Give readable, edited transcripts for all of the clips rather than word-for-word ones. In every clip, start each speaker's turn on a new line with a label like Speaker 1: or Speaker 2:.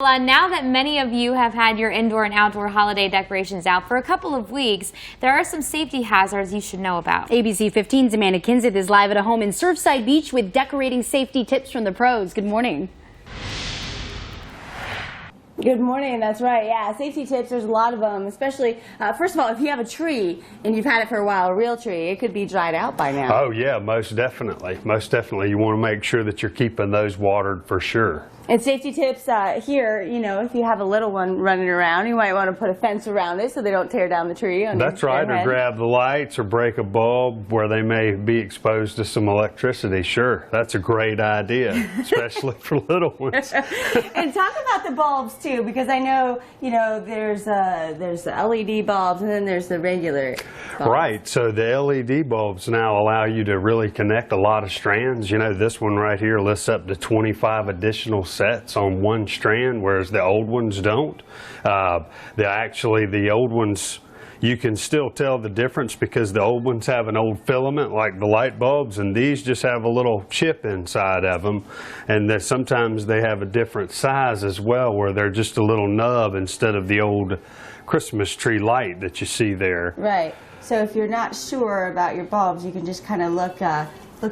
Speaker 1: Now that many of you have had your indoor and outdoor holiday decorations out for a couple of weeks, there are some safety hazards you should know about.
Speaker 2: ABC 15's Amanda Kinzit is live at a home in Surfside Beach with decorating safety tips from the pros. Good morning.
Speaker 3: Good morning, that's right. Yeah, safety tips, there's a lot of them, especially, first of all, if you have a tree and you've had it for a while, a real tree, it could be dried out by now.
Speaker 4: Oh yeah, most definitely. Most definitely. You want to make sure that you're keeping those watered for sure.
Speaker 3: And safety tips here, you know, if you have a little one running around, you might want to put a fence around it so they don't tear down the tree.
Speaker 4: That's right, or grab the lights or break a bulb where they may be exposed to some electricity. Sure, that's a great idea, especially for little ones.
Speaker 3: And talk about the bulbs too, because I know, you know, there's the LED bulbs and then there's the regular bulbs.
Speaker 4: Right, so the LED bulbs now allow you to really connect a lot of strands. You know, this one right here lists up to 25 additional sets on one strand, whereas the old ones don't. The old ones, you can still tell the difference because the old ones have an old filament like the light bulbs, and these just have a little chip inside of them, and sometimes they have a different size as well, where they're just a little nub instead of the old Christmas tree light that you see there.
Speaker 3: Right. So if you're not sure about your bulbs, you can just kind of look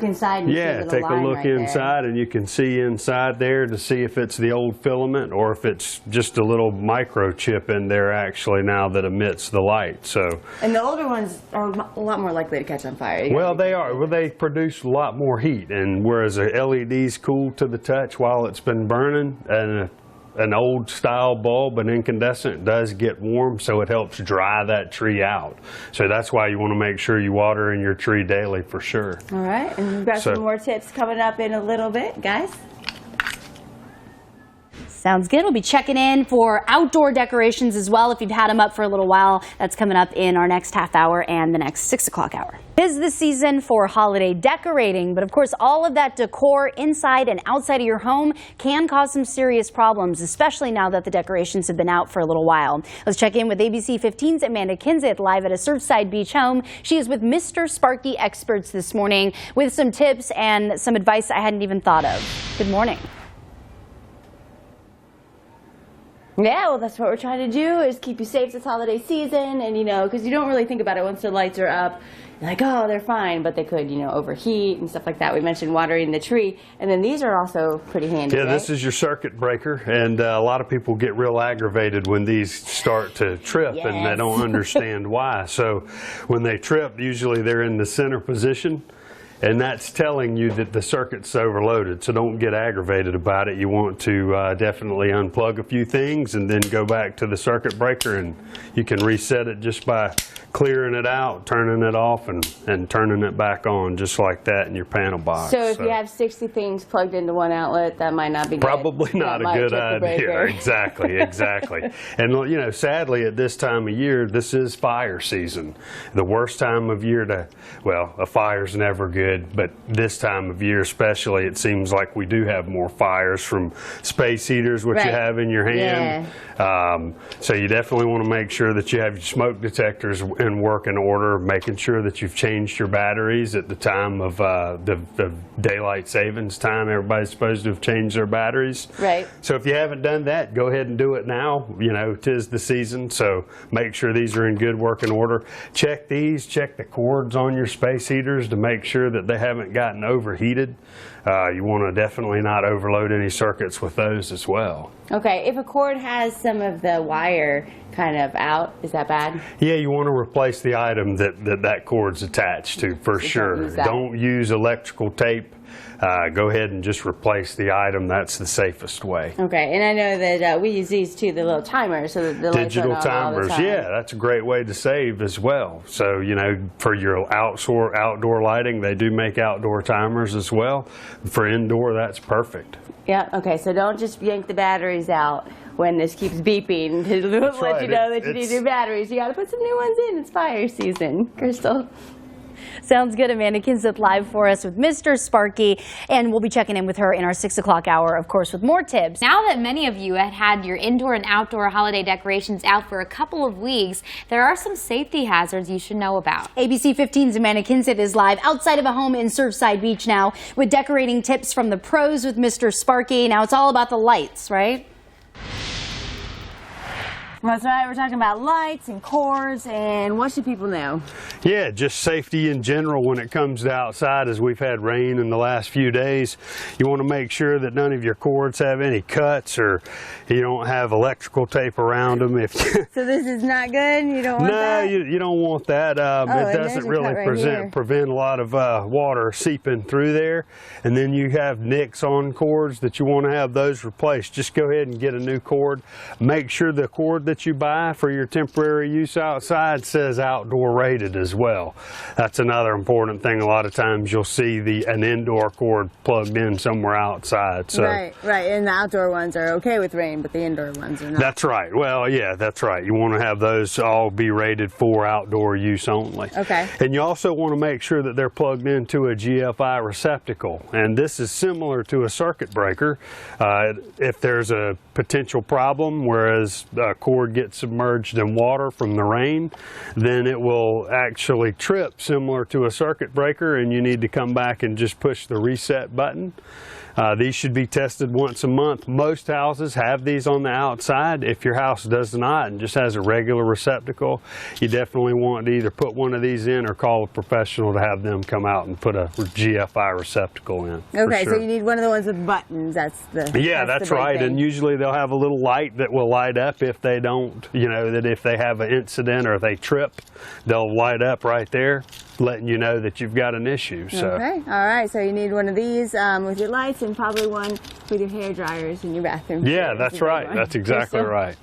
Speaker 3: inside and
Speaker 4: yeah,
Speaker 3: see
Speaker 4: take a look
Speaker 3: right
Speaker 4: inside
Speaker 3: there.
Speaker 4: And you can see inside there to see if it's the old filament or if it's just a little microchip in there actually now that emits the light. So,
Speaker 3: and the older ones are a lot more likely to catch on fire.
Speaker 4: Well, they are. Well, they produce a lot more heat, and whereas a LED's cool to the touch while it's been burning, and an old style bulb, an incandescent, does get warm, so it helps dry that tree out. So that's why you want to make sure you water in your tree daily for sure.
Speaker 3: All right, and we've got some more tips coming up in a little bit, guys.
Speaker 2: Sounds good. We'll be checking in for outdoor decorations as well. If you've had them up for a little while, that's coming up in our next half hour and the next 6 o'clock hour. It is the season for holiday decorating, but of course all of that decor inside and outside of your home can cause some serious problems, especially now that the decorations have been out for a little while. Let's check in with ABC 15's Amanda Kinzit live at a Surfside Beach home. She is with Mr. Sparky Experts this morning with some tips and some advice I hadn't even thought of. Good morning.
Speaker 3: Yeah, well, that's what we're trying to do, is keep you safe this holiday season. And, you know, because you don't really think about it once the lights are up. You're like, oh, they're fine, but they could, you know, overheat and stuff like that. We mentioned watering the tree. And then these are also pretty handy,
Speaker 4: Yeah,
Speaker 3: right?
Speaker 4: This is your circuit breaker, and a lot of people get real aggravated when these start to trip,
Speaker 3: Yes.
Speaker 4: and they don't understand why. So when they trip, usually they're in the center position, and that's telling you that the circuit's overloaded. So don't get aggravated about it. You want to definitely unplug a few things and then go back to the circuit breaker, and you can reset it just by clearing it out, turning it off, and turning it back on just like that in your panel box.
Speaker 3: So if you have 60 things plugged into one outlet, that might not be good.
Speaker 4: Probably not a good idea. Exactly, exactly. And you know, sadly at this time of year, this is fire season. The worst time of year to, well, a fire's never good, but this time of year especially, it seems like we do have more fires from space heaters, which you have in your hand. Yeah. So you definitely want to make sure that you have your smoke detectors in working order, making sure that you've changed your batteries at the time of the daylight savings time. Everybody's supposed to have changed their batteries.
Speaker 3: Right.
Speaker 4: So if you haven't done that, go ahead and do it now. You know, 'tis the season, so make sure these are in good working order. Check these, check the cords on your space heaters to make sure that they haven't gotten overheated. You want to definitely not overload any circuits with those as well.
Speaker 3: Okay, if a cord has some of the wire kind of out, is that bad?
Speaker 4: Yeah, you want to replace the item that cord's attached to for sure. Don't use electrical tape. Go ahead and just replace the item. That's the safest way.
Speaker 3: Okay, and I know that we use these too, the little timers, so that the
Speaker 4: digital
Speaker 3: lights aren't on all the
Speaker 4: timers.
Speaker 3: time.
Speaker 4: Yeah, that's a great way to save as well. So, you know, for your outdoor lighting, they do make outdoor timers as well. For indoor, that's perfect.
Speaker 3: Yeah, okay, so don't just yank the batteries out when this keeps beeping to let you know that you need new batteries. You got to put some new ones in. It's fire season. Crystal?
Speaker 2: Sounds good. Amanda Kinzit live for us with Mr. Sparky, and we'll be checking in with her in our 6 o'clock hour, of course, with more tips.
Speaker 1: Now that many of you had had your indoor and outdoor holiday decorations out for a couple of weeks, there are some safety hazards you should know about.
Speaker 2: ABC 15's Amanda Kinzit is live outside of a home in Surfside Beach now with decorating tips from the pros with Mr. Sparky. Now it's all about the lights, right?
Speaker 3: That's right. We're talking about lights and cords, and what should people know?
Speaker 4: Yeah, just safety in general when it comes to outside. As we've had rain in the last few days, you want to make sure that none of your cords have any cuts, or you don't have electrical tape around them.
Speaker 3: So this is not good? You don't want that?
Speaker 4: No, you don't want that. It doesn't really prevent a lot of water seeping through there. And then you have nicks on cords that you want to have those replaced. Just go ahead and get a new cord. Make sure the cord that you buy for your temporary use outside says outdoor rated as well. That's another important thing. A lot of times you'll see an indoor cord plugged in somewhere outside. So,
Speaker 3: right. And the outdoor ones are okay with rain, but the indoor ones are not.
Speaker 4: That's right. Well, yeah, that's right. You want to have those all be rated for outdoor use only.
Speaker 3: Okay.
Speaker 4: And you also want to make sure that they're plugged into a GFI receptacle. And this is similar to a circuit breaker. If there's a potential problem, whereas a cord gets submerged in water from the rain, then it will actually trip similar to a circuit breaker, and you need to come back and just push the reset button. These should be tested once a month. Most houses have these on the outside. If your house does not and just has a regular receptacle, you definitely want to either put one of these in or call a professional to have them come out and put a GFI receptacle in.
Speaker 3: Okay,
Speaker 4: sure.
Speaker 3: So you need one of the ones with buttons.
Speaker 4: That's right. And usually they'll have a little light that will light up if they don't, that if they have an incident or if they trip, they'll light up right there, letting you know that you've got an issue. So.
Speaker 3: Okay, all right. So you need one of these with your lights, and probably one with your hair dryers in your bathroom.
Speaker 4: Yeah, that's right. That's exactly right.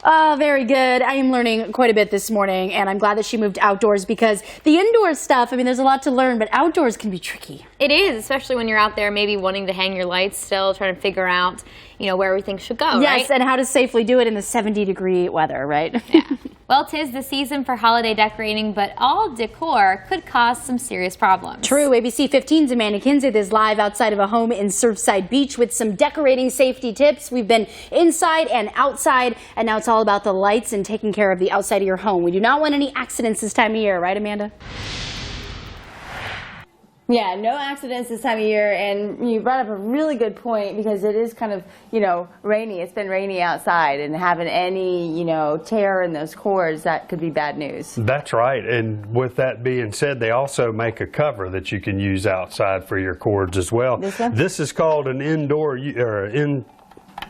Speaker 2: Oh, very good. I am learning quite a bit this morning, and I'm glad that she moved outdoors, because the indoor stuff, I mean, there's a lot to learn, but outdoors can be tricky.
Speaker 1: It is, especially when you're out there maybe wanting to hang your lights still, trying to figure out, where everything should go,
Speaker 2: yes,
Speaker 1: right?
Speaker 2: And how to safely do it in the 70-degree weather, right?
Speaker 1: Yeah. Well, 'tis the season for holiday decorating, but all decor could cause some serious problems.
Speaker 2: True. ABC 15's Amanda Kinzig is live outside of a home in Surfside Beach with some decorating safety tips. We've been inside and outside, and now it's all about the lights and taking care of the outside of your home. We do not want any accidents this time of year, right, Amanda?
Speaker 3: Yeah, no accidents this time of year, and you brought up a really good point, because it is kind of, rainy. It's been rainy outside, and having any, tear in those cords, that could be bad news.
Speaker 4: That's right. And with that being said, they also make a cover that you can use outside for your cords as well. This is called an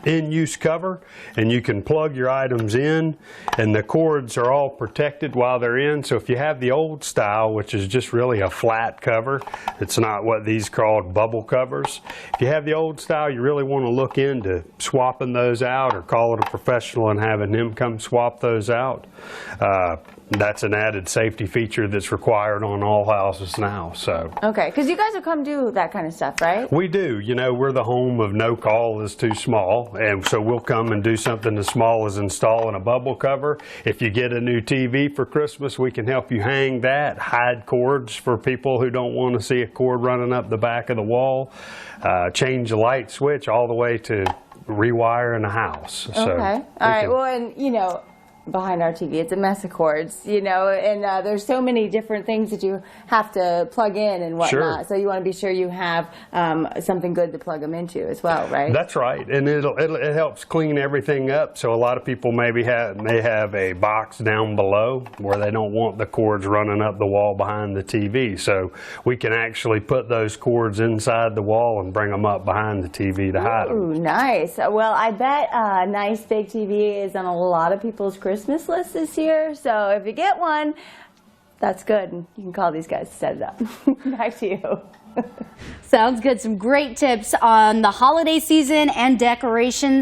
Speaker 4: in-use cover, and you can plug your items in, and the cords are all protected while they're in. So if you have the old style, which is just really a flat cover, it's not what these called bubble covers. If you have the old style, you really want to look into swapping those out, or calling a professional and having him come swap those out. That's an added safety feature that's required on all houses now. So.
Speaker 3: Okay, because you guys will come do that kind of stuff, right?
Speaker 4: We do. We're the home of no call is too small, and so we'll come and do something as small as installing a bubble cover. If you get a new TV for Christmas, we can help you hang that, hide cords for people who don't want to see a cord running up the back of the wall, change the light switch, all the way to rewiring a house.
Speaker 3: Okay. All right. Well, and behind our TV, it's a mess of cords, and there's so many different things that you have to plug in and whatnot.
Speaker 4: Sure.
Speaker 3: So you want to be sure you have something good to plug them into as well, right?
Speaker 4: That's right, and it helps clean everything up. So a lot of people may have a box down below where they don't want the cords running up the wall behind the TV. So we can actually put those cords inside the wall and bring them up behind the TV to hide them.
Speaker 3: Ooh, nice. Well, I bet a nice big TV is on a lot of people's Christmas list this year, so if you get one, that's good. You can call these guys to set it up. Back to you.
Speaker 2: Sounds good. Some great tips on the holiday season and decorations.